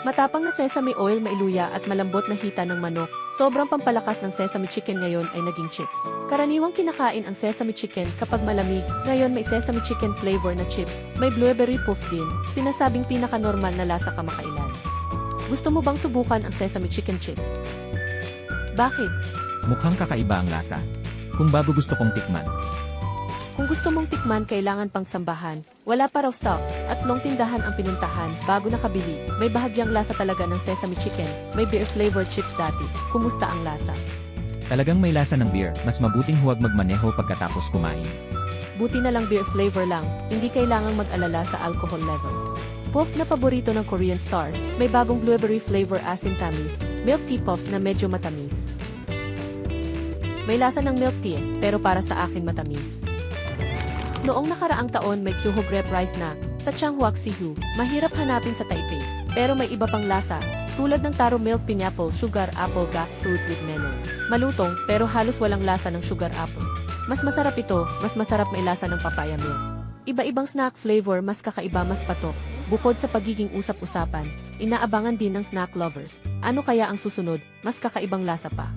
Matapang na sesame oil, mailuya at malambot na hita ng manok, sobrang pampalakas ng sesame chicken ngayon ay naging chips. Karaniwang kinakain ang sesame chicken kapag malamig, ngayon may sesame chicken flavor na chips, may blueberry puff din, sinasabing pinaka-normal na lasa kamakailan. Gusto mo bang subukan ang sesame chicken chips? Bakit? Mukhang kakaiba ang lasa. Kung bago gusto kong tikman. Kung gusto mong tikman, kailangan pang sambahan. Wala pa raw stock, at long tindahan ang pinuntahan, bago nakabili. May bahagyang lasa talaga ng sesame chicken, may beer flavored chips dati. Kumusta ang lasa? Talagang may lasa ng beer, mas mabuting huwag magmaneho pagkatapos kumain. Buti na lang beer flavor lang, hindi kailangang mag-alala sa alcohol level. Puff na paborito ng Korean stars, may bagong blueberry flavor asin tamis, milk tea puff na medyo matamis. May lasa ng milk tea, pero para sa akin matamis. Noong nakaraang taon may Kyuho grape rice na, sa Changhua-Xihu, mahirap hanapin sa Taipei, pero may iba pang lasa, tulad ng taro milk pineapple sugar apple gak fruit with melon. Malutong, pero halos walang lasa ng sugar apple. Mas masarap ito, mas masarap may lasa ng papaya milk. Iba-ibang snack flavor, mas kakaiba, mas patok. Bukod sa pagiging usap-usapan, inaabangan din ng snack lovers. Ano kaya ang susunod, mas kakaibang lasa pa?